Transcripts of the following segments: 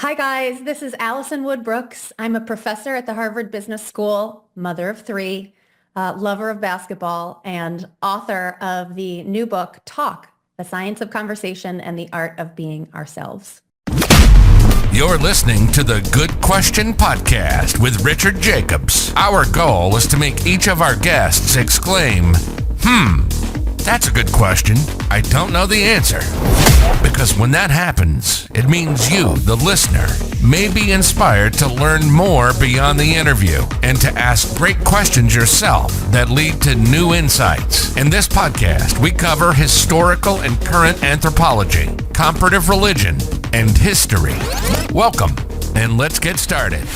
Hi guys, this is Alison Wood Brooks. I'm a professor at the Harvard Business School, mother of three, lover of basketball, and author of the new book, Talk, The Science of Conversation and the Art of Being Ourselves. You're listening to the Good Question Podcast with Richard Jacobs. Our goal is to make each of our guests exclaim, that's a good question. I don't know the answer. Because when that happens, it means you, the listener, may be inspired to learn more beyond the interview and to ask great questions yourself that lead to new insights. In this podcast, we cover historical and current anthropology, comparative religion, and history. Welcome, and let's get started.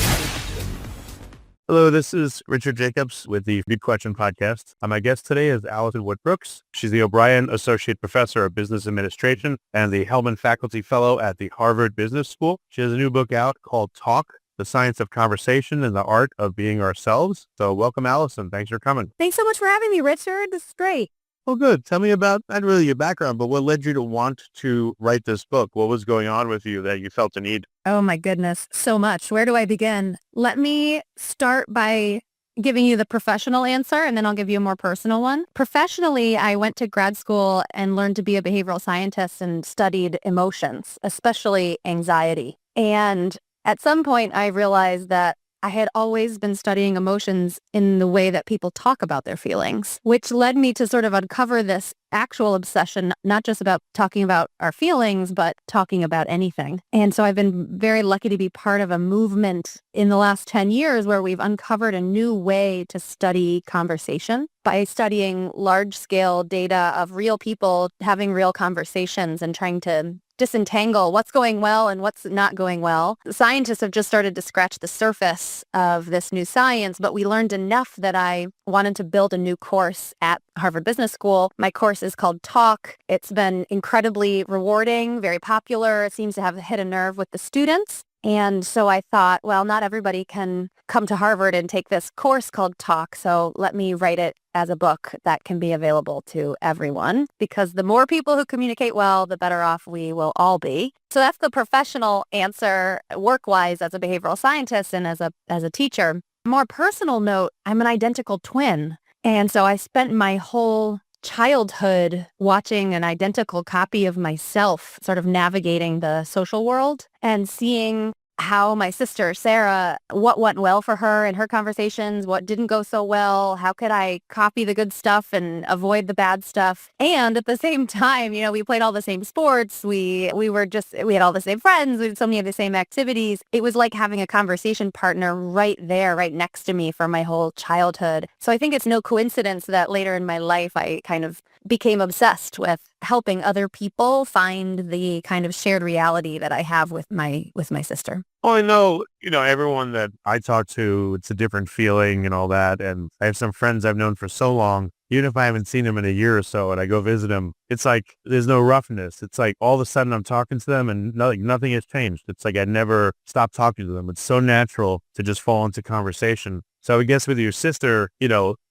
Hello, this is Richard Jacobs with the Good Question Podcast. My guest today is Alison Wood Brooks. She's the O'Brien Associate Professor of Business Administration and the Hellman Faculty Fellow at the Harvard Business School. She has a new book out called Talk, The Science of Conversation and the Art of Being Ourselves. So welcome, Alison. Thanks for coming. Thanks so much for having me, Richard. This is great. Well, good. Tell me about, not really your background, but what led you to want to write this book? What was going on with you that you felt the need? Oh my goodness, so much. Where do I begin? Let me start by giving you the professional answer, and then I'll give you a more personal one. Professionally, I went to grad school and learned to be a behavioral scientist and studied emotions, especially anxiety. And at some point, I realized that I had always been studying emotions in the way that people talk about their feelings, which led me to sort of uncover this actual obsession, not just about talking about our feelings, but talking about anything. And so I've been very lucky to be part of a movement in the last 10 years where we've uncovered a new way to study conversation by studying large-scale data of real people having real conversations and trying to disentangle what's going well and what's not going well. Scientists have just started to scratch the surface of this new science, but we learned enough that I wanted to build a new course at Harvard Business School. My course is called Talk. It's been incredibly rewarding, very popular. It seems to have hit a nerve with the students. And so I thought, well, not everybody can come to Harvard and take this course called Talk, so let me write it as a book that can be available to everyone, because the more people who communicate well, the better off we will all be. So that's the professional answer, work-wise, as a behavioral scientist and as a teacher. More personal note, I'm an identical twin. And so I spent my whole childhood watching an identical copy of myself, sort of navigating the social world and seeing how my sister, Sarah, what went well for her in her conversations, what didn't go so well, how could I copy the good stuff and avoid the bad stuff. And at the same time, we played all the same sports. We had all the same friends. We had so many of the same activities. It was like having a conversation partner right there, right next to me for my whole childhood. So I think it's no coincidence that later in my life, I kind of became obsessed with helping other people find the kind of shared reality that I have with my sister. Well, I know, everyone that I talk to, it's a different feeling and all that. And I have some friends I've known for so long, even if I haven't seen them in a year or so and I go visit them, it's like there's no roughness. It's like all of a sudden I'm talking to them and nothing has changed. It's like I never stopped talking to them. It's so natural to just fall into conversation. So I guess with your sister,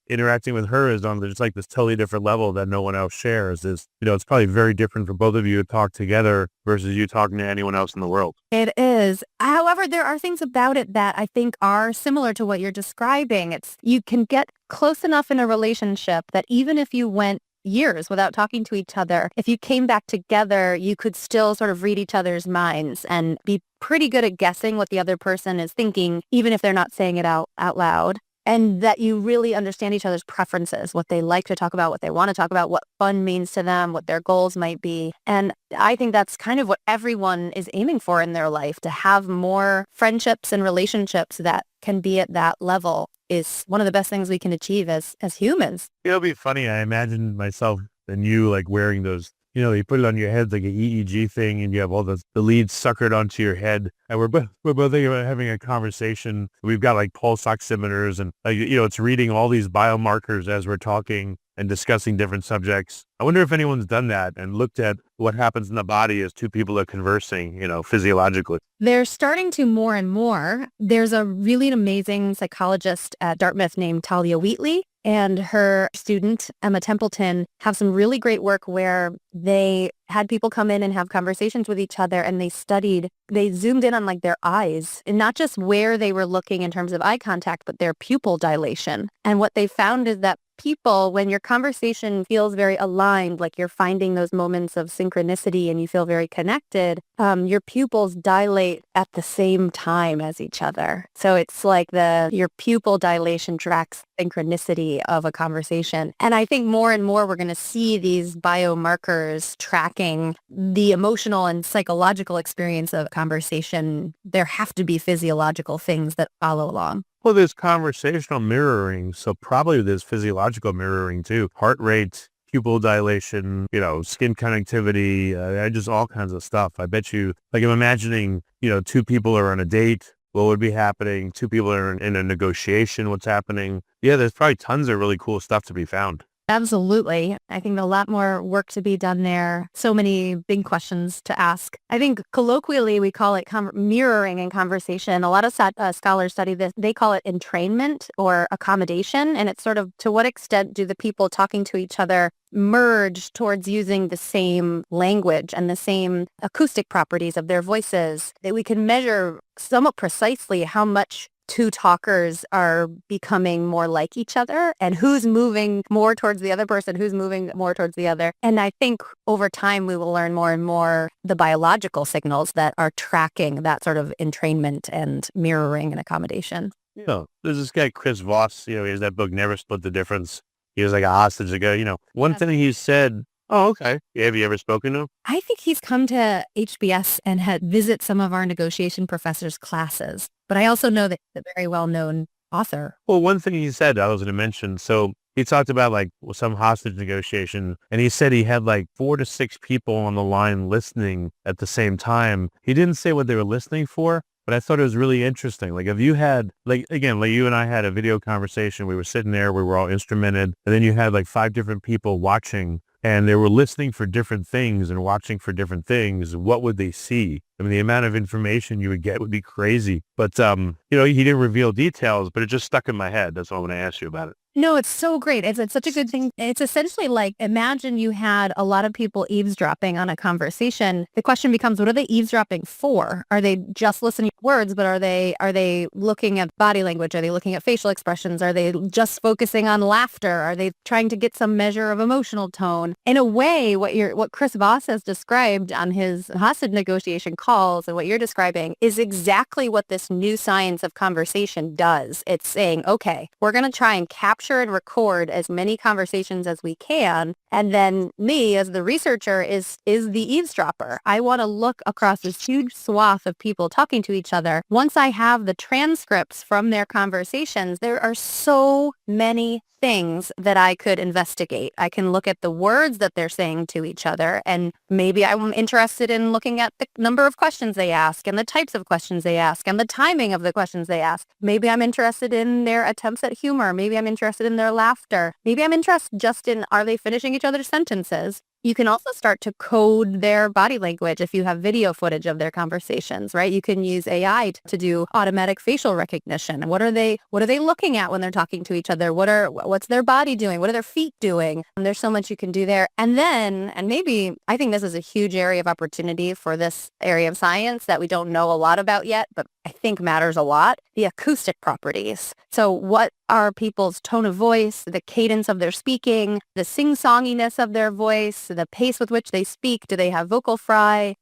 interacting with her is on just like this totally different level that no one else shares. It's probably very different for both of you to talk together versus you talking to anyone else in the world. It is. However, there are things about it that I think are similar to what you're describing. You can get close enough in a relationship that even if you went years without talking to each other, if you came back together, you could still sort of read each other's minds and be pretty good at guessing what the other person is thinking, even if they're not saying it out loud. And that you really understand each other's preferences, what they like to talk about, what they want to talk about, what fun means to them, what their goals might be. And I think that's kind of what everyone is aiming for in their life, to have more friendships and relationships that can be at that level is one of the best things we can achieve as humans. It'll be funny. I imagine myself and you like wearing those, you put it on your head like an EEG thing and you have all the leads suckered onto your head. And we're both thinking about having a conversation. We've got like pulse oximeters and it's reading all these biomarkers as we're talking and discussing different subjects. I wonder if anyone's done that and looked at what happens in the body as two people are conversing, physiologically. They're starting to more and more. There's a really amazing psychologist at Dartmouth named Talia Wheatley. and her student, Emma Templeton, have some really great work where they had people come in and have conversations with each other, and they zoomed in on like their eyes, and not just where they were looking in terms of eye contact, but their pupil dilation. And what they found is that people, when your conversation feels very aligned, like you're finding those moments of synchronicity and you feel very connected, your pupils dilate at the same time as each other. So it's like your pupil dilation tracks synchronicity of a conversation. And I think more and more we're going to see these biomarkers tracking the emotional and psychological experience of conversation. There have to be physiological things that follow along. Well, there's conversational mirroring, so probably there's physiological mirroring too. Heart rate, pupil dilation, skin connectivity, just all kinds of stuff. I bet you, like I'm imagining, two people are on a date, what would be happening? Two people are in a negotiation, what's happening? Yeah, there's probably tons of really cool stuff to be found. Absolutely. I think a lot more work to be done there. So many big questions to ask. I think colloquially we call it mirroring in conversation. A lot of scholars study this. They call it entrainment or accommodation. And it's sort of to what extent do the people talking to each other merge towards using the same language and the same acoustic properties of their voices, that we can measure somewhat precisely how much two talkers are becoming more like each other and who's moving more towards the other person, who's moving more towards the other. And I think over time we will learn more and more the biological signals that are tracking that sort of entrainment and mirroring and accommodation. There's this guy, Chris Voss, he has that book, Never Split the Difference. He was like a hostage ago, one thing he said, oh, okay. Have you ever spoken to him? I think he's come to HBS and had visit some of our negotiation professors' classes. But I also know that he's a very well-known author. Well, one thing he said I was going to mention, so he talked about like some hostage negotiation, and he said he had like 4 to 6 people on the line listening at the same time. He didn't say what they were listening for, but I thought it was really interesting. Like if you had, like you and I had a video conversation, we were sitting there, we were all instrumented, and then you had like 5 different people watching, and they were listening for different things and watching for different things. What would they see? I mean, the amount of information you would get would be crazy. But, he didn't reveal details, but it just stuck in my head. That's why I want to ask you about it. No, it's so great. It's such a good thing. It's essentially like, imagine you had a lot of people eavesdropping on a conversation. The question becomes, what are they eavesdropping for? Are they just listening to words, but are they looking at body language? Are they looking at facial expressions? Are they just focusing on laughter? Are they trying to get some measure of emotional tone? In a way, what Chris Voss has described on his hostage negotiation calls and what you're describing is exactly what this new science of conversation does. It's saying, okay, we're going to try and capture and record as many conversations as we can. And then me, as the researcher, is the eavesdropper. I want to look across this huge swath of people talking to each other. Once I have the transcripts from their conversations, there are so many things that I could investigate. I can look at the words that they're saying to each other, and maybe I'm interested in looking at the number of questions they ask and the types of questions they ask and the timing of the questions they ask. Maybe I'm interested in their attempts at humor. Maybe I'm interested in their laughter. Maybe I'm interested just in, are they finishing each other's sentences? You can also start to code their body language if you have video footage of their conversations, right? You can use AI to do automatic facial recognition. What are they looking at when they're talking to each other? What's their body doing? What are their feet doing? And there's so much you can do there. And then, and maybe, I think this is a huge area of opportunity for this area of science that we don't know a lot about yet, but I think matters a lot, the acoustic properties. So what are people's tone of voice, the cadence of their speaking, the sing-songiness of their voice, the pace with which they speak? Do they have vocal fry?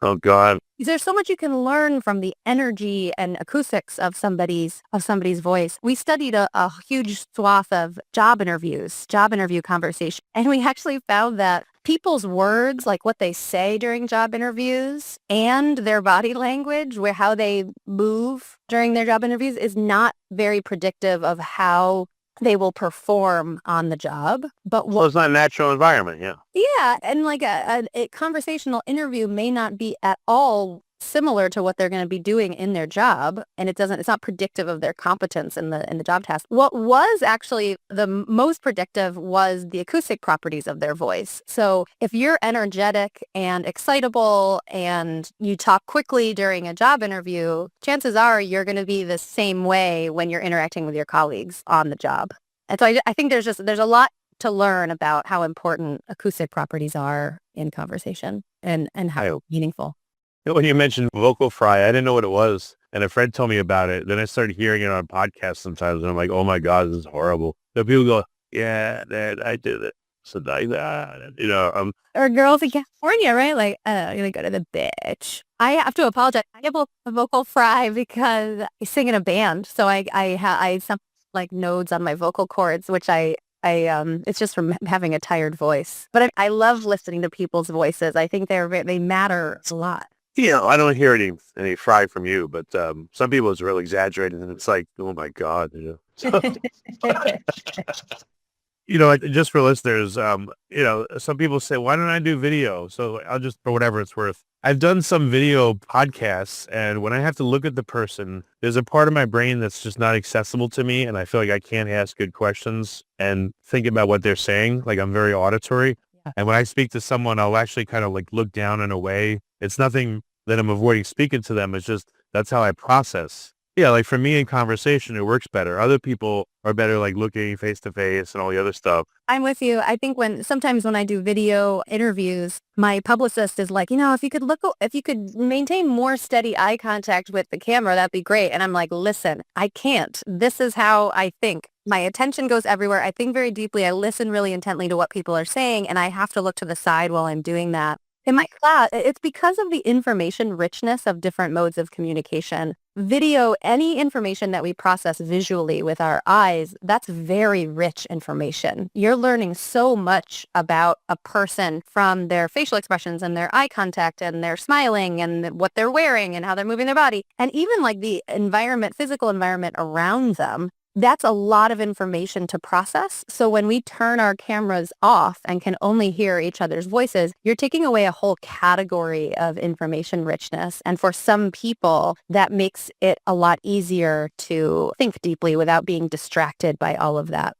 Oh God. There's so much you can learn from the energy and acoustics of somebody's voice. We studied a huge swath of job interview conversation, and we actually found that people's words, like what they say during job interviews, and their body language, how they move during their job interviews, is not very predictive of how they will perform on the job. But it's not a natural environment, yeah. Yeah, and like a conversational interview may not be at all similar to what they're going to be doing in their job, and it's not predictive of their competence in the job task. What was actually the most predictive was the acoustic properties of their voice. So if you're energetic and excitable and you talk quickly during a job interview, chances are you're going to be the same way when you're interacting with your colleagues on the job. And so I think there's a lot to learn about how important acoustic properties are in conversation and how meaningful. When you mentioned vocal fry, I didn't know what it was. And a friend told me about it. Then I started hearing it on podcasts sometimes. And I'm like, oh my God, this is horrible. So people go, yeah, that I did it. So like that, Or girls in California, right? Like, you're gonna go to the bitch. I have to apologize. I have a vocal fry because I sing in a band. So I some like nodes on my vocal cords, which it's just from having a tired voice. But I love listening to people's voices. I think they matter a lot. yeah, I don't hear any fry from you, but some people it's real exaggerated. And it's like, oh my God, So, just for listeners, some people say, why don't I do video? So I'll just, for whatever it's worth. I've done some video podcasts, and when I have to look at the person, there's a part of my brain that's just not accessible to me, and I feel like I can't ask good questions and think about what they're saying. Like I'm very auditory. Yeah. And when I speak to someone, I'll actually kind of like look down in a way. It's nothing that I'm avoiding speaking to them. It's just, that's how I process. Yeah, like for me in conversation, it works better. Other people are better like looking face to face and all the other stuff. I'm with you. I think sometimes when I do video interviews, my publicist is like, if you could maintain more steady eye contact with the camera, that'd be great. And I'm like, listen, I can't. This is how I think. My attention goes everywhere. I think very deeply. I listen really intently to what people are saying, and I have to look to the side while I'm doing that. In my class, it's because of the information richness of different modes of communication. Video, any information that we process visually with our eyes, that's very rich information. You're learning so much about a person from their facial expressions and their eye contact and their smiling and what they're wearing and how they're moving their body. And even like the physical environment around them. That's a lot of information to process. So when we turn our cameras off and can only hear each other's voices, you're taking away a whole category of information richness. And for some people, that makes it a lot easier to think deeply without being distracted by all of that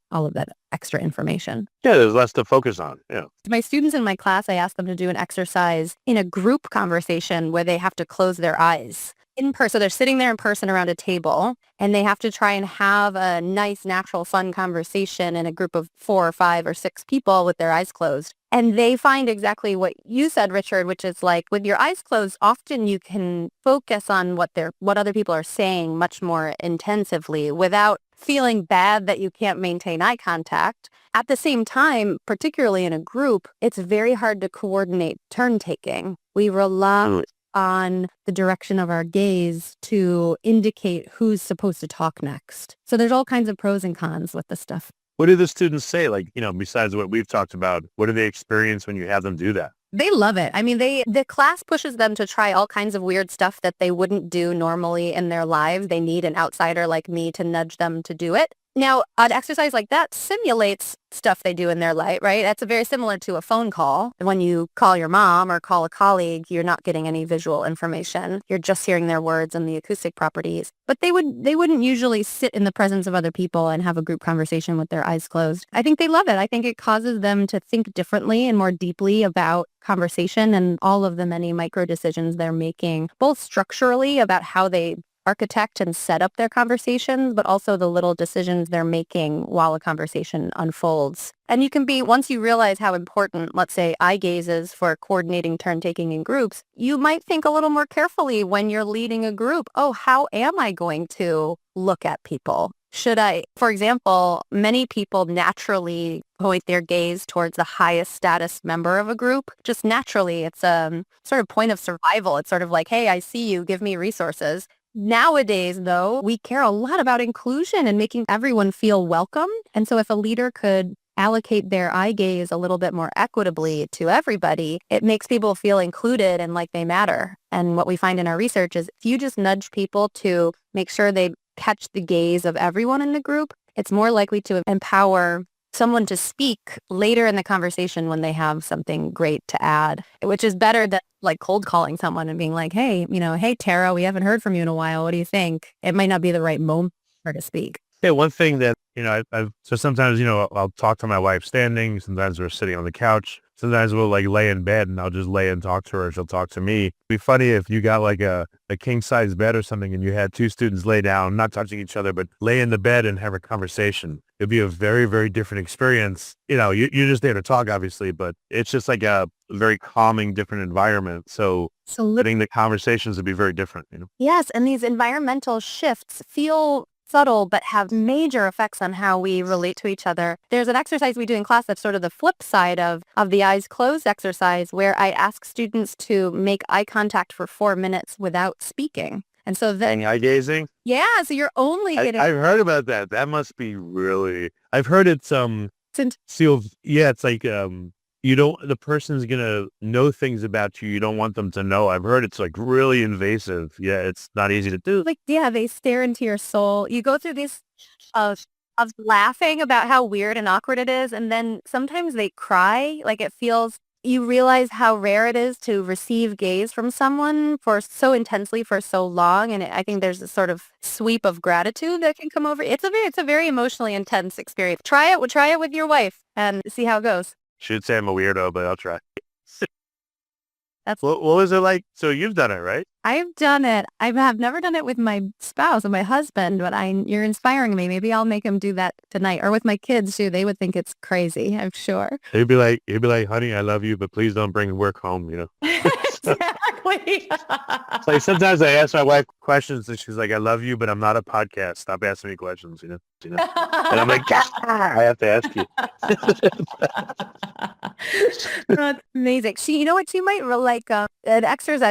extra information. Yeah, there's less to focus on. Yeah. My students in my class, I ask them to do an exercise in a group conversation where they have to close their eyes. In person, so they're sitting there in person around a table, and they have to try and have a nice, natural, fun conversation in a group of 4 or 5 or 6 people with their eyes closed. And they find exactly what you said, Richard, which is like with your eyes closed, often you can focus on what other people are saying much more intensively without feeling bad that you can't maintain eye contact. At the same time, particularly in a group, it's very hard to coordinate turn taking. We rely on the direction of our gaze to indicate who's supposed to talk next. So there's all kinds of pros and cons with this stuff. What do the students say? Like, besides what we've talked about, what do they experience when you have them do that? They love it. I mean, the class pushes them to try all kinds of weird stuff that they wouldn't do normally in their lives. They need an outsider like me to nudge them to do it. Now, an exercise like that simulates stuff they do in their life, right? That's very similar to a phone call. When you call your mom or call a colleague, you're not getting any visual information. You're just hearing their words and the acoustic properties. But they wouldn't usually sit in the presence of other people and have a group conversation with their eyes closed. I think they love it. I think it causes them to think differently and more deeply about conversation and all of the many micro decisions they're making, both structurally about how they architect and set up their conversations, but also the little decisions they're making while a conversation unfolds. And you can once you realize how important, let's say, eye gaze is for coordinating turn taking in groups, you might think a little more carefully when you're leading a group. Oh, how am I going to look at people? Should I, for example, many people naturally point their gaze towards the highest status member of a group. Just naturally, it's a sort of point of survival. It's sort of like, hey, I see you, give me resources. Nowadays, though, we care a lot about inclusion and making everyone feel welcome. And so if a leader could allocate their eye gaze a little bit more equitably to everybody, it makes people feel included and like they matter. And what we find in our research is if you just nudge people to make sure they catch the gaze of everyone in the group, it's more likely to empower someone to speak later in the conversation when they have something great to add, which is better than like cold calling someone and being like, hey, hey, Tara, we haven't heard from you in a while. What do you think? It might not be the right moment for her to speak. Yeah, one thing that, so sometimes, I'll talk to my wife standing. Sometimes we're sitting on the couch. Sometimes we'll like lay in bed and I'll just lay and talk to her. She'll talk to me. It'd be funny if you got like a king size bed or something and you had 2 students lay down, not touching each other, but lay in the bed and have a conversation. it'd be a very, very different experience. You're just there to talk, obviously, but it's just like a very calming, different environment. So letting the conversations would be very different. Yes, and these environmental shifts feel subtle but have major effects on how we relate to each other. There's an exercise we do in class that's sort of the flip side of the eyes closed exercise, where I ask students to make eye contact for 4 minutes without speaking. And so then, Eye gazing. yeah, so you're only getting... I've heard about that. That must be really, I've heard it's, it's like, the person's going to know things about you. You don't want them to know. I've heard it's like really invasive. Yeah. It's not easy to do. Like, yeah, they stare into your soul. You go through these of laughing about how weird and awkward it is. And then sometimes they cry. Like you realize how rare it is to receive gaze from someone for so intensely for so long. And I think there's a sort of sweep of gratitude that can come over. It's a very emotionally intense experience. Try it with your wife and see how it goes. Should say I'm a weirdo, but I'll try. That's what was it like? So you've done it, right? I've done it. I have never done it with my spouse and my husband, but you're inspiring me. Maybe I'll make him do that tonight, or with my kids too. They would think it's crazy, I'm sure. He'd be like, honey, I love you, but please don't bring work home, Exactly. Like sometimes I ask my wife questions and she's like, I love you, but I'm not a podcast. Stop asking me questions, And I'm like, I have to ask you. That's amazing. You know what? She might like a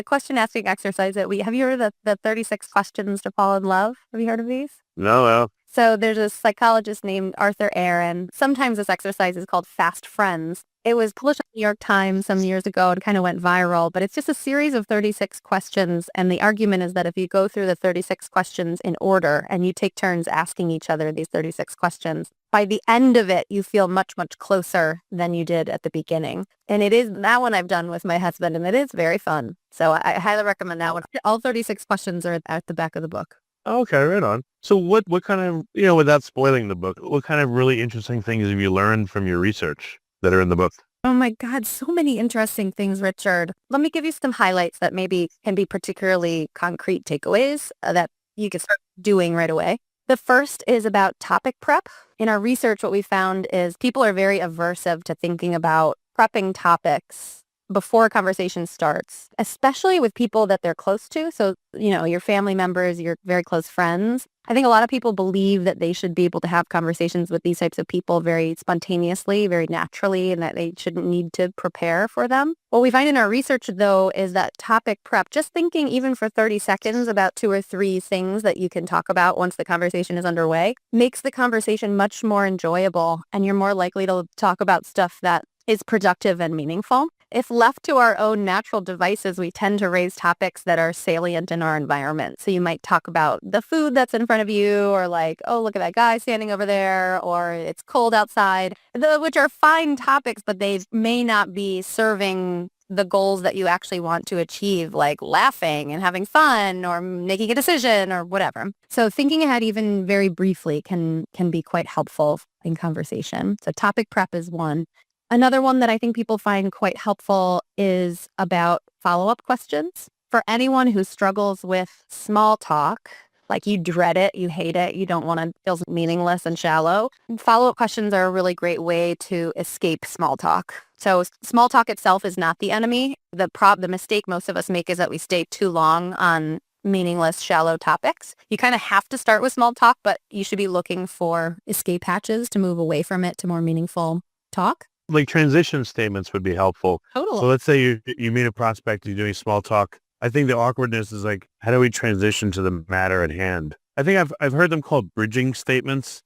question asking exercise that have you heard of the 36 questions to fall in love? Have you heard of these? No, well. So there's a psychologist named Arthur Aaron. Sometimes this exercise is called Fast Friends. It was published in the New York Times some years ago and kind of went viral, but it's just a series of 36 questions. And the argument is that if you go through the 36 questions in order and you take turns asking each other these 36 questions, by the end of it, you feel much, much closer than you did at the beginning. And it is that one I've done with my husband, and it is very fun. So I highly recommend that one. All 36 questions are at the back of the book. Okay, right on. So what kind of, without spoiling the book, what kind of really interesting things have you learned from your research that are in the book? Oh my God, so many interesting things, Richard. Let me give you some highlights that maybe can be particularly concrete takeaways that you can start doing right away. The first is about topic prep. In our research, what we found is people are very aversive to thinking about prepping topics before a conversation starts, especially with people that they're close to. So, your family members, your very close friends. I think a lot of people believe that they should be able to have conversations with these types of people very spontaneously, very naturally, and that they shouldn't need to prepare for them. What we find in our research, though, is that topic prep, just thinking even for 30 seconds about 2 or 3 things that you can talk about once the conversation is underway, makes the conversation much more enjoyable, and you're more likely to talk about stuff that is productive and meaningful. If left to our own natural devices, we tend to raise topics that are salient in our environment. So you might talk about the food that's in front of you, or like, oh, look at that guy standing over there, or it's cold outside, which are fine topics, but they may not be serving the goals that you actually want to achieve, like laughing and having fun or making a decision or whatever. So thinking ahead even very briefly can be quite helpful in conversation. So topic prep is one. Another one that I think people find quite helpful is about follow-up questions. For anyone who struggles with small talk, like you dread it, you hate it, you don't want to feel meaningless and shallow, follow-up questions are a really great way to escape small talk. So small talk itself is not the enemy. The mistake most of us make is that we stay too long on meaningless, shallow topics. You kind of have to start with small talk, but you should be looking for escape hatches to move away from it to more meaningful talk. Like transition statements would be helpful. Totally. So let's say you meet a prospect, you're doing small talk. I think the awkwardness is like, how do we transition to the matter at hand? I think I've heard them called bridging statements.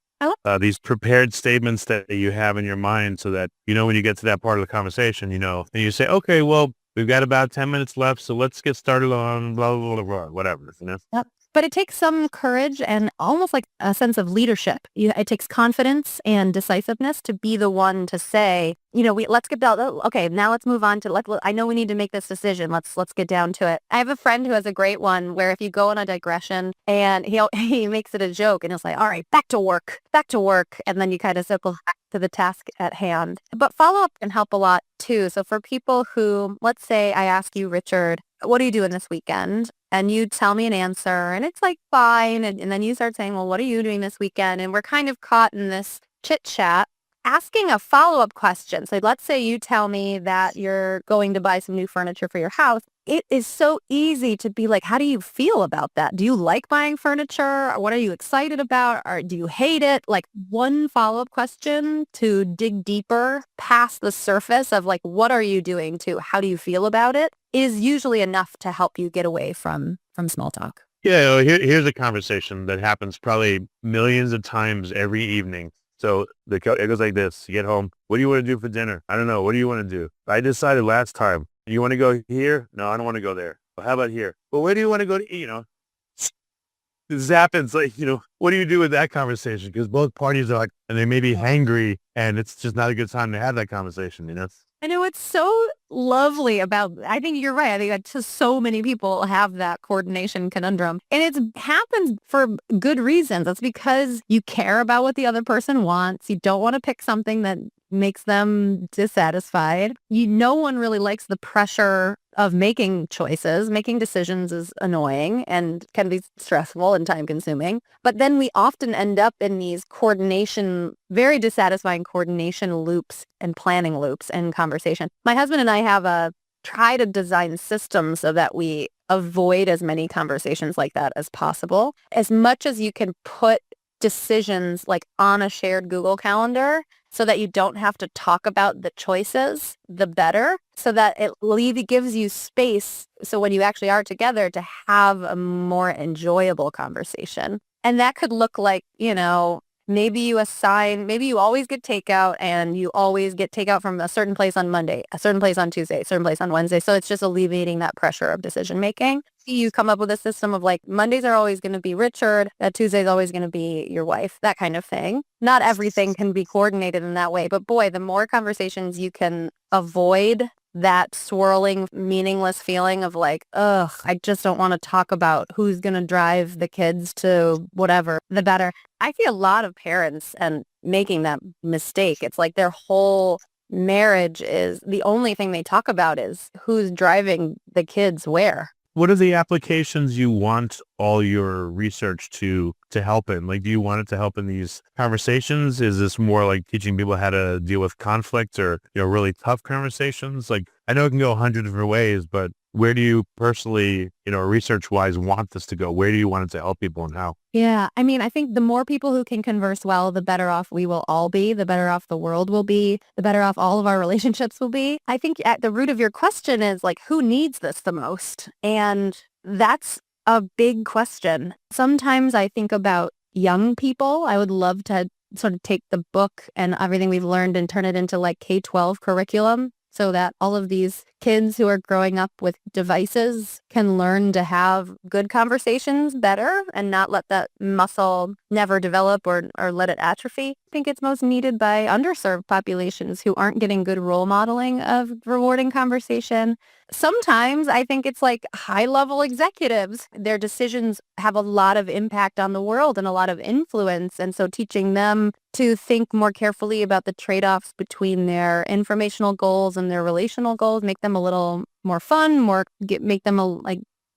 These prepared statements that you have in your mind so that, when you get to that part of the conversation, and you say, okay, well, we've got about 10 minutes left, so let's get started on blah, blah, blah, blah, whatever, Yep. But it takes some courage and almost like a sense of leadership. It takes confidence and decisiveness to be the one to say, let's get down. Okay, now let's move on to, I know we need to make this decision. Let's get down to it. I have a friend who has a great one where if you go on a digression and he makes it a joke and he'll say, all right, back to work. And then you kind of circle back to the task at hand. But follow-up can help a lot too. So for people who, let's say I ask you, Richard, what are you doing this weekend? And you tell me an answer and it's like fine. And then you start saying, well, what are you doing this weekend? And we're kind of caught in this chit chat, asking a follow-up question. So let's say you tell me that you're going to buy some new furniture for your house. It is so easy to be like, how do you feel about that? Do you like buying furniture? What are you excited about? Or do you hate it? Like one follow-up question to dig deeper past the surface of like, what are you doing to how do you feel about it is usually enough to help you get away from small talk. Yeah, well, here's a conversation that happens probably millions of times every evening. So it goes like this. You get home. What do you want to do for dinner? I don't know. What do you want to do? I decided last time. You want to go here? No, I don't want to go there. Well, how about here? Well, where do you want to go to eat? This happens like, what do you do with that conversation? Because both parties are like, and they may be hangry and it's just not a good time to have that conversation, I know it's so lovely about, I think you're right. I think that just so many people have that coordination conundrum and it happens for good reasons. That's because you care about what the other person wants. You don't want to pick something that makes them dissatisfied. No one really likes the pressure of making choices. Making decisions is annoying and can be stressful and time consuming. But then we often end up in these very dissatisfying coordination loops and planning loops and conversation. My husband and I try to design systems so that we avoid as many conversations like that as possible. As much as you can put decisions like on a shared Google Calendar so that you don't have to talk about the choices, the better, so that it gives you space so when you actually are together to have a more enjoyable conversation. And that could look like, maybe you always get takeout and you always get takeout from a certain place on Monday, a certain place on Tuesday, a certain place on Wednesday. So it's just alleviating that pressure of decision making. You come up with a system of like Mondays are always going to be Richard, Tuesday is always going to be your wife, that kind of thing. Not everything can be coordinated in that way, but boy, the more conversations you can avoid that swirling, meaningless feeling of like, ugh, I just don't want to talk about who's going to drive the kids to whatever, the better. I see a lot of parents and making that mistake. It's like their whole marriage is the only thing they talk about is who's driving the kids where. What are the applications you want all your research to help in? Like, do you want it to help in these conversations? Is this more like teaching people how to deal with conflict or, really tough conversations? Like, I know it can go 100 different ways, but where do you personally, research-wise want this to go? Where do you want it to help people and how? Yeah, I think the more people who can converse well, the better off we will all be, the better off the world will be, the better off all of our relationships will be. I think at the root of your question is like, who needs this the most? And that's a big question. Sometimes I think about young people. I would love to sort of take the book and everything we've learned and turn it into like K-12 curriculum so that all of these kids who are growing up with devices can learn to have good conversations better and not let that muscle never develop or let it atrophy. I think it's most needed by underserved populations who aren't getting good role modeling of rewarding conversation. Sometimes I think it's like high-level executives. Their decisions have a lot of impact on the world and a lot of influence. And so teaching them to think more carefully about the trade-offs between their informational goals and their relational goals, make them a little more fun, make them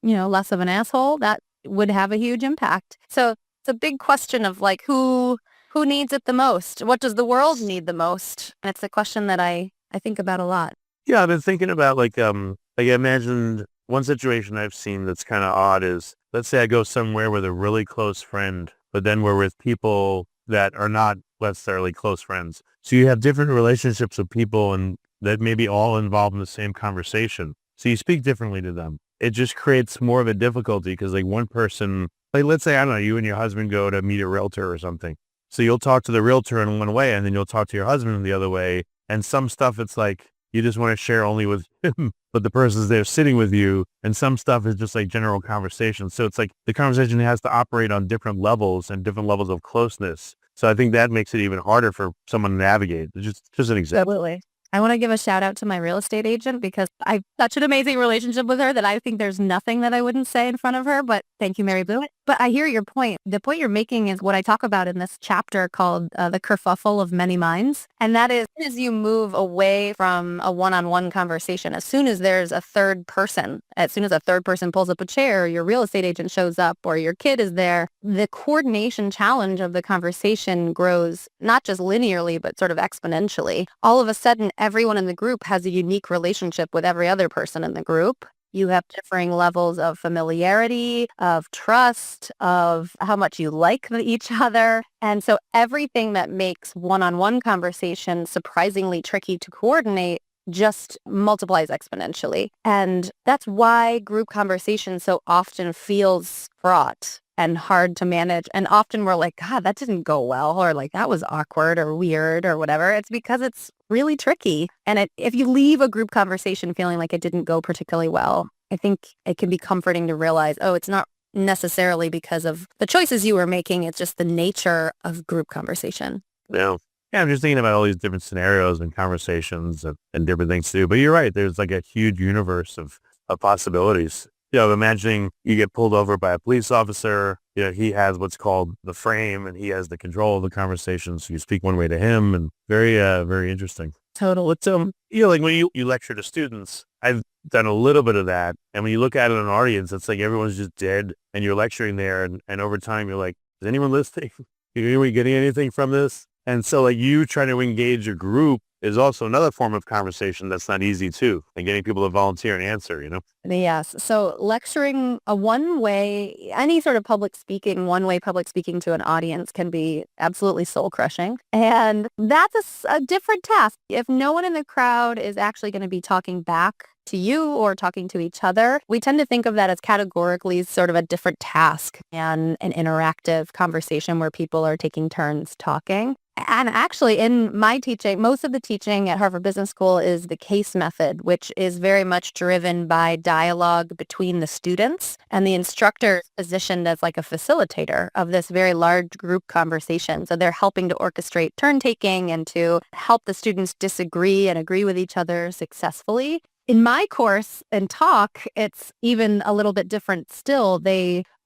less of an asshole, that would have a huge impact. So it's a big question of like who needs it the most? What does the world need the most? And it's a question that I think about a lot. Yeah, I've been thinking about like I imagined one situation I've seen that's kind of odd is, let's say I go somewhere with a really close friend, but then we're with people that are not necessarily close friends. So you have different relationships with people and that may be all involved in the same conversation. So you speak differently to them. It just creates more of a difficulty because like one person, like let's say, I don't know, you and your husband go to meet a realtor or something. So you'll talk to the realtor in one way and then you'll talk to your husband in the other way. And some stuff it's like, you just want to share only with him, but the person's there sitting with you. And some stuff is just like general conversation. So it's like the conversation has to operate on different levels and different levels of closeness. So I think that makes it even harder for someone to navigate. Just an example. Absolutely. I want to give a shout out to my real estate agent because I have such an amazing relationship with her that I think there's nothing that I wouldn't say in front of her, but thank you, Mary Blue. But I hear your point. The point you're making is what I talk about in this chapter called the kerfuffle of many minds. And that is, as you move away from a one-on-one conversation, as soon as there's a third person, as soon as a third person pulls up a chair, your real estate agent shows up or your kid is there, the coordination challenge of the conversation grows not just linearly, but sort of exponentially. All of a sudden, everyone in the group has a unique relationship with every other person in the group. You have differing levels of familiarity, of trust, of how much you like each other. And so everything that makes one-on-one conversation surprisingly tricky to coordinate just multiplies exponentially. And that's why group conversation so often feels fraught and hard to manage. And often we're like, God, that didn't go well, or like that was awkward or weird or whatever. It's because it's really tricky. And if you leave a group conversation feeling like it didn't go particularly well, I think it can be comforting to realize, oh, it's not necessarily because of the choices you were making. It's just the nature of group conversation. Yeah. Yeah, I'm just thinking about all these different scenarios and conversations and different things to do. But you're right. There's like a huge universe of possibilities. Imagining you get pulled over by a police officer, he has what's called the frame and he has the control of the conversation. So you speak one way to him, and very, very interesting. Total. It's, like when you lecture to students, I've done a little bit of that. And when you look at it in an audience, it's like everyone's just dead and you're lecturing there. And over time, you're like, is anyone listening? Are we getting anything from this? And so like you trying to engage a group is also another form of conversation that's not easy too, and getting people to volunteer and answer, Yes. So lecturing any sort of one-way public speaking to an audience can be absolutely soul-crushing. And that's a different task. If no one in the crowd is actually going to be talking back to you or talking to each other, we tend to think of that as categorically sort of a different task and an interactive conversation where people are taking turns talking. And actually, in my teaching, most of the teaching at Harvard Business School is the case method, which is very much driven by dialogue between the students, and the instructor is positioned as like a facilitator of this very large group conversation. So they're helping to orchestrate turn taking and to help the students disagree and agree with each other successfully. In my course and talk, it's even a little bit different still.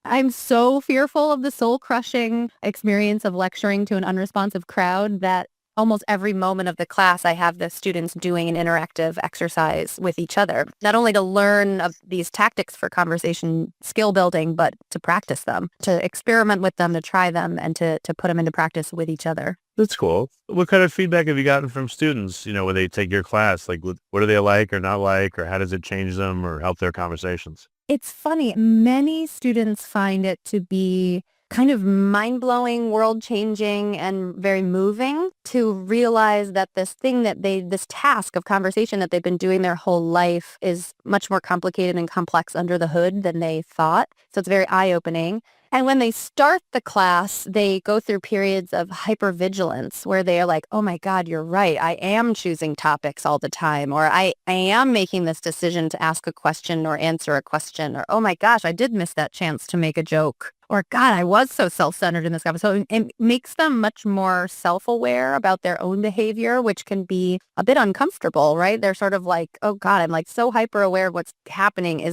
I'm so fearful of the soul-crushing experience of lecturing to an unresponsive crowd that almost every moment of the class, I have the students doing an interactive exercise with each other, not only to learn of these tactics for conversation skill building, but to practice them, to experiment with them, to try them, and to put them into practice with each other. That's cool. What kind of feedback have you gotten from students, when they take your class? Like, what do they like or not like, or how does it change them or help their conversations? It's funny. Many students find it to be kind of mind-blowing, world-changing, and very moving to realize that this task of conversation that they've been doing their whole life is much more complicated and complex under the hood than they thought. So it's very eye-opening. And when they start the class, they go through periods of hypervigilance where they are like, oh my God, you're right. I am choosing topics all the time, or I am making this decision to ask a question or answer a question, or oh my gosh, I did miss that chance to make a joke. Or God, I was so self-centered in this conversation. So it makes them much more self-aware about their own behavior, which can be a bit uncomfortable, right? They're sort of like, oh God, I'm like so hyper-aware of what's happening. How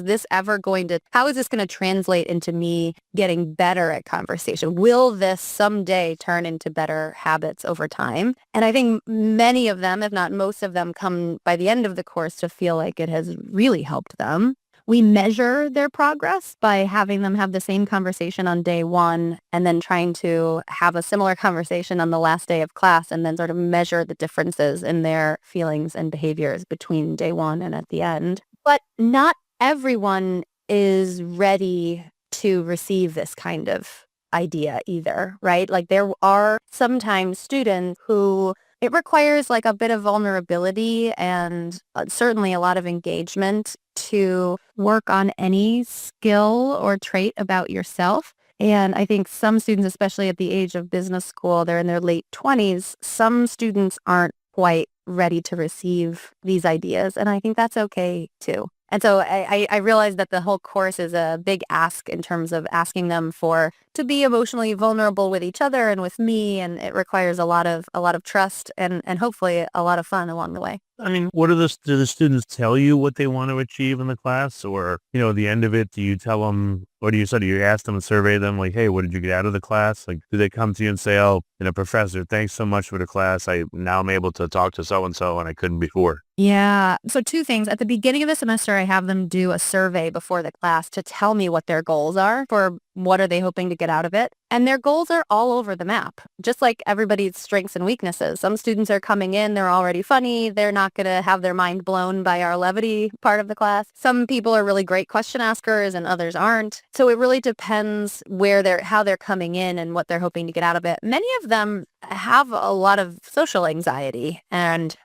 is this going to translate into me getting better at conversation? Will this someday turn into better habits over time? And I think many of them, if not most of them, come by the end of the course to feel like it has really helped them. We measure their progress by having them have the same conversation on day one and then trying to have a similar conversation on the last day of class, and then sort of measure the differences in their feelings and behaviors between day one and at the end. But not everyone is ready to receive this kind of idea either, right? Like there are sometimes students who it requires like a bit of vulnerability and certainly a lot of engagement to work on any skill or trait about yourself. And I think some students, especially at the age of business school, they're in their late 20s, some students aren't quite ready to receive these ideas. And I think that's okay too. And so I realized that the whole course is a big ask in terms of asking them to be emotionally vulnerable with each other and with me. And it requires a lot of trust and hopefully a lot of fun along the way. I mean, do the students tell you what they want to achieve in the class, or, at the end of it, do you tell them, or do you ask them and survey them like, hey, what did you get out of the class? Like, do they come to you and say, oh, professor, thanks so much for the class. Now I'm able to talk to so-and-so and I couldn't before. Yeah. So two things. At the beginning of the semester, I have them do a survey before the class to tell me what their goals are for what are they hoping to get out of it. And their goals are all over the map, just like everybody's strengths and weaknesses. Some students are coming in, they're already funny. They're not going to have their mind blown by our levity part of the class. Some people are really great question askers and others aren't. So it really depends how they're coming in and what they're hoping to get out of it. Many of them have a lot of social anxiety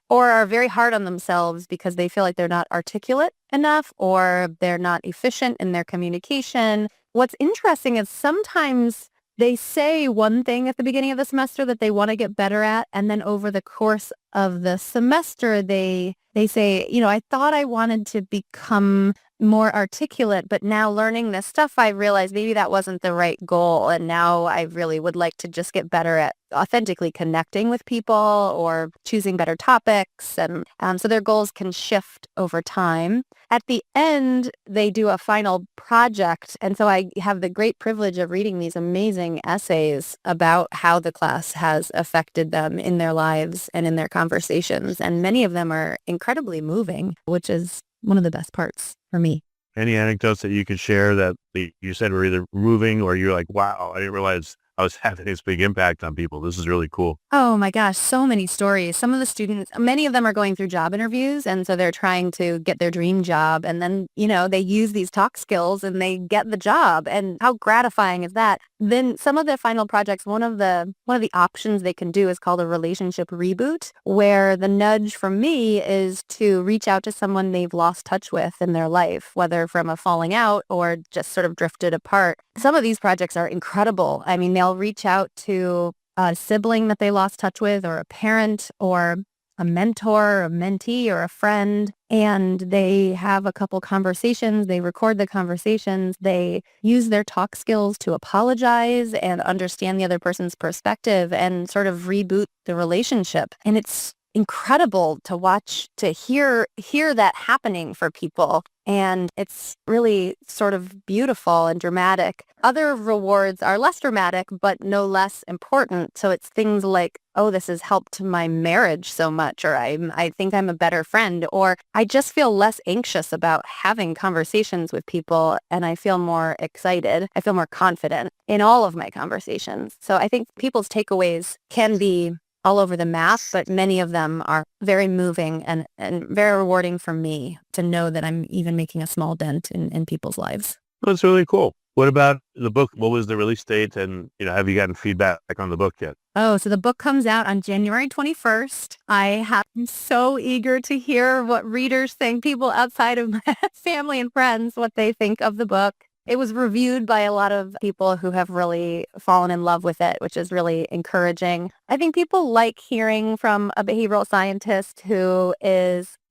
or are very hard on themselves because they feel like they're not articulate enough or they're not efficient in their communication. What's interesting is sometimes they say one thing at the beginning of the semester that they want to get better at, and then over the course of the semester, they say, I thought I wanted to become more articulate, but now learning this stuff, I realized maybe that wasn't the right goal. And now I really would like to just get better at authentically connecting with people or choosing better topics. And so their goals can shift over time. At the end, they do a final project. And so I have the great privilege of reading these amazing essays about how the class has affected them in their lives and in their conversations. And many of them are incredibly moving, which is one of the best parts for me. Any anecdotes that you could share that you said were either moving or you're like, wow, I didn't realize I was having this big impact on people. This is really cool. Oh my gosh, so many stories. Some of the students, many of them are going through job interviews, and so they're trying to get their dream job. And then, they use these talk skills and they get the job. And how gratifying is that? Then some of the final projects, one of the options they can do is called a relationship reboot, where the nudge from me is to reach out to someone they've lost touch with in their life, whether from a falling out or just sort of drifted apart. Some of these projects are incredible. I mean, they'll reach out to a sibling that they lost touch with, or a parent, or a mentor, or a mentee, or a friend, and they have a couple conversations. They record the conversations. They use their talk skills to apologize and understand the other person's perspective and sort of reboot the relationship. And it's incredible to watch, to hear that happening for people. And it's really sort of beautiful and dramatic. Other rewards are less dramatic, but no less important. So it's things like, oh, this has helped my marriage so much, or I think I'm a better friend, or I just feel less anxious about having conversations with people and I feel more excited. I feel more confident in all of my conversations. So I think people's takeaways can be all over the map, but many of them are very moving and very rewarding for me to know that I'm even making a small dent in people's lives. That's really cool. What about the book? What was the release date? And, have you gotten feedback on the book yet? Oh, so the book comes out on January 21st. I'm so eager to hear what readers think, people outside of my family and friends, what they think of the book. It was reviewed by a lot of people who have really fallen in love with it, which is really encouraging. I think people like hearing from a behavioral scientist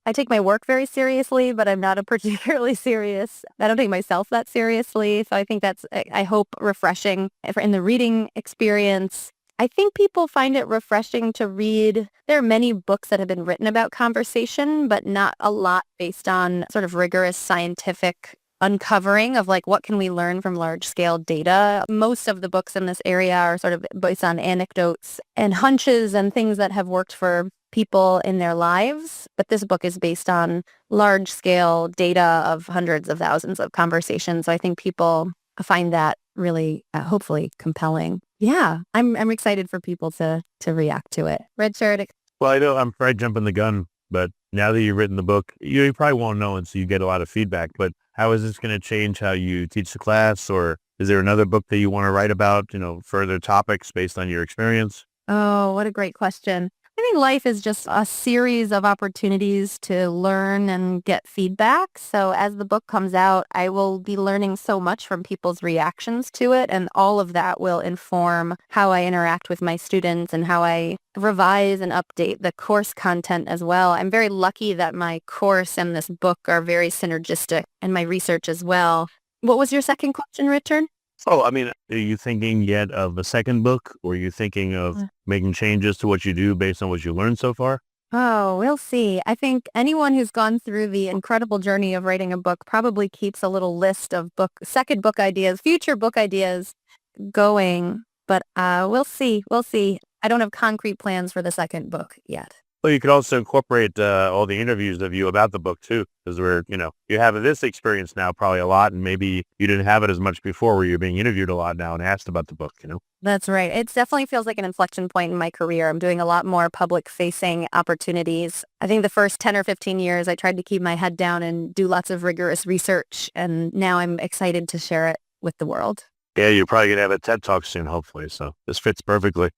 I take my work very seriously, but I'm not a particularly serious. I don't take myself that seriously. So I think that's, I hope, refreshing in the reading experience. I think people find it refreshing to read. There are many books that have been written about conversation, but not a lot based on sort of rigorous scientific uncovering of what can we learn from large scale data. Most of the books in this area are sort of based on anecdotes and hunches and things that have worked for people in their lives. But this book is based on large scale data of hundreds of thousands of conversations. So I think people find that really hopefully compelling. Yeah, I'm excited for people to react to it. Richard? Well, I know I'm probably jumping the gun, but now that you've written the book, you probably won't know until you get a lot of feedback, but how is this going to change how you teach the class? Or is there another book that you want to write about, further topics based on your experience? Oh, what a great question. I think life is just a series of opportunities to learn and get feedback. So as the book comes out, I will be learning so much from people's reactions to it. And all of that will inform how I interact with my students and how I revise and update the course content as well. I'm very lucky that my course and this book are very synergistic, and my research as well. What was your second question, Richard? Oh, I mean, are you thinking yet of a second book, or are you thinking of making changes to what you do based on what you learned so far? Oh, we'll see. I think anyone who's gone through the incredible journey of writing a book probably keeps a little list of second book ideas, future book ideas going, but we'll see. We'll see. I don't have concrete plans for the second book yet. Well, you could also incorporate all the interviews of you about the book too, because you have this experience now probably a lot, and maybe you didn't have it as much before where you're being interviewed a lot now and asked about the book. That's right. It definitely feels like an inflection point in my career. I'm doing a lot more public-facing opportunities. I think the first 10 or 15 years, I tried to keep my head down and do lots of rigorous research, and now I'm excited to share it with the world. Yeah, you're probably going to have a TED Talk soon, hopefully, so this fits perfectly.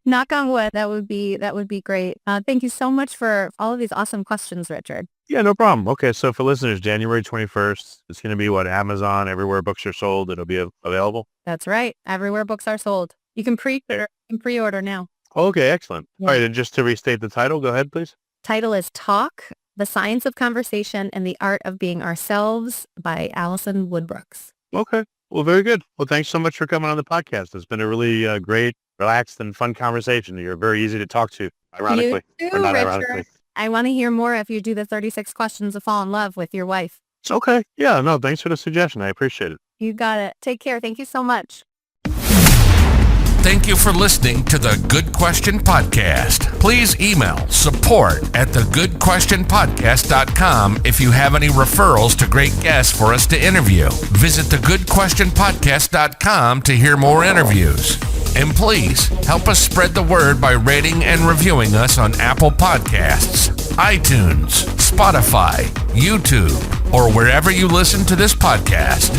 Knock on wood. That would be great. Thank you so much for all of these awesome questions, Richard. Yeah, no problem. Okay, so for listeners, January 21st, it's going to be Amazon, everywhere books are sold. It'll be available. That's right. Everywhere books are sold. You can pre-order now. Okay, excellent. Yeah. All right, and just to restate the title, go ahead, please. Title is Talk, The Science of Conversation and the Art of Being Ourselves by Alison Wood Brooks. Okay. Well, very good. Well, thanks so much for coming on the podcast. It's been a really great, relaxed, and fun conversation. You're very easy to talk to, ironically. You too, or not Richard. ironically. I want to hear more if you do the 36 questions to fall in love with your wife. It's okay. Yeah, no, thanks for the suggestion. I appreciate it. You got it. Take care. Thank you so much. Thank you for listening to the Good Question Podcast. Please email support@thegoodquestionpodcast.com if you have any referrals to great guests for us to interview. Visit thegoodquestionpodcast.com to hear more interviews. And please help us spread the word by rating and reviewing us on Apple Podcasts, iTunes, Spotify, YouTube, or wherever you listen to this podcast.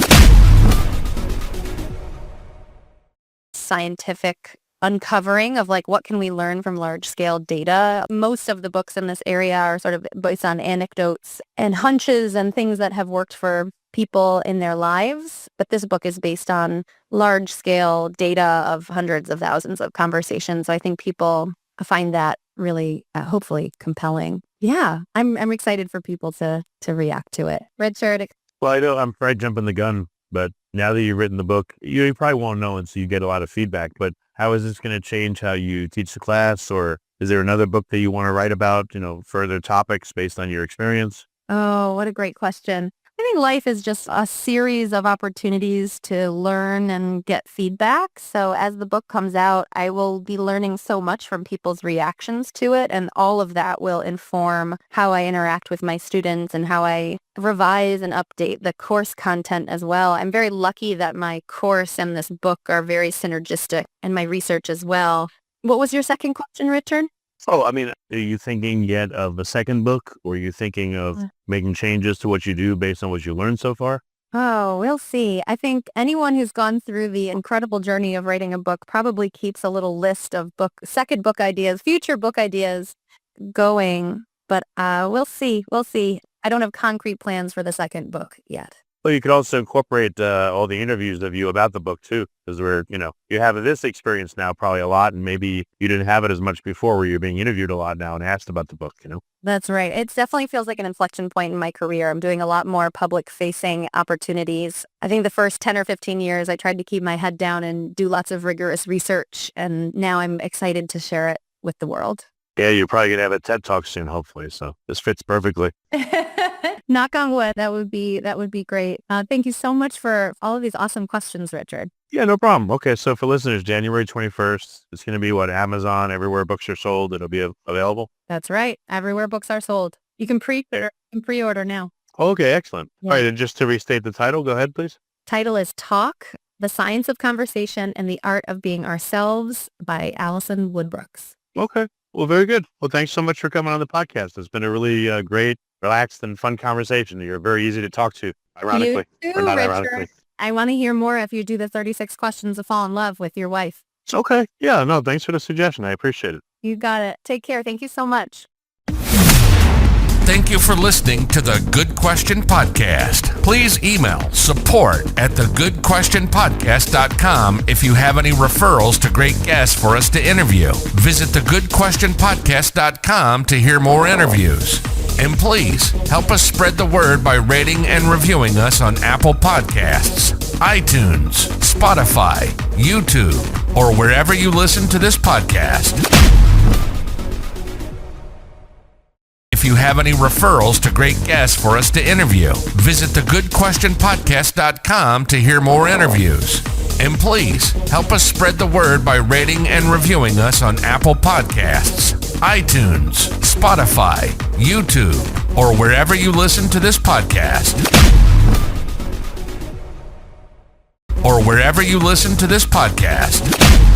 Scientific uncovering of what can we learn from large scale data. Most of the books in this area are sort of based on anecdotes and hunches and things that have worked for people in their lives. But this book is based on large scale data of hundreds of thousands of conversations. So I think people find that really hopefully compelling. Yeah, I'm excited for people to react to it. Richard. Well, I know I'm probably jumping the gun, but now that you've written the book, you probably won't know until you get a lot of feedback, but how is this going to change how you teach the class? Or is there another book that you want to write about, further topics based on your experience? Oh, what a great question. I think life is just a series of opportunities to learn and get feedback. So as the book comes out, I will be learning so much from people's reactions to it. And all of that will inform how I interact with my students and how I revise and update the course content as well. I'm very lucky that my course and this book are very synergistic, and my research as well. What was your second question, Richard? Oh, are you thinking yet of a second book, or are you thinking of making changes to what you do based on what you learned so far? Oh, we'll see. I think anyone who's gone through the incredible journey of writing a book probably keeps a little list of second book ideas, future book ideas going, but we'll see. We'll see. I don't have concrete plans for the second book yet. Well, you could also incorporate all the interviews of you about the book too, because you have this experience now probably a lot, and maybe you didn't have it as much before where you're being interviewed a lot now and asked about the book. That's right. It definitely feels like an inflection point in my career. I'm doing a lot more public-facing opportunities. I think the first 10 or 15 years, I tried to keep my head down and do lots of rigorous research, and now I'm excited to share it with the world. Yeah, you're probably going to have a TED Talk soon, hopefully, so this fits perfectly. Knock on wood. That would be great. Thank you so much for all of these awesome questions, Richard. Yeah, no problem. Okay, so for listeners, January 21st, it's going to be Amazon, everywhere books are sold. It'll be available. That's right. Everywhere books are sold. You can pre-order now. Okay, excellent. Yeah. All right, and just to restate the title, go ahead, please. Title is Talk, The Science of Conversation and the Art of Being Ourselves by Alison Wood Brooks. Okay. Well, very good. Well, thanks so much for coming on the podcast. It's been a really great, relaxed, and fun conversation. You're very easy to talk to, ironically. You too, or not Richard. ironically. I want to hear more if you do the 36 questions to fall in love with your wife. It's okay. Yeah, no, thanks for the suggestion. I appreciate it. You got it. Take care. Thank you so much. Thank you for listening to the Good Question Podcast. Please email support@thegoodquestionpodcast.com if you have any referrals to great guests for us to interview. Visit thegoodquestionpodcast.com to hear more interviews. And please help us spread the word by rating and reviewing us on Apple Podcasts, iTunes, Spotify, YouTube, or wherever you listen to this podcast. If you have any referrals to great guests for us to interview, visit thegoodquestionpodcast.com to hear more interviews. And please help us spread the word by rating and reviewing us on Apple Podcasts, iTunes, Spotify, YouTube, or wherever you listen to this podcast. Or wherever you listen to this podcast.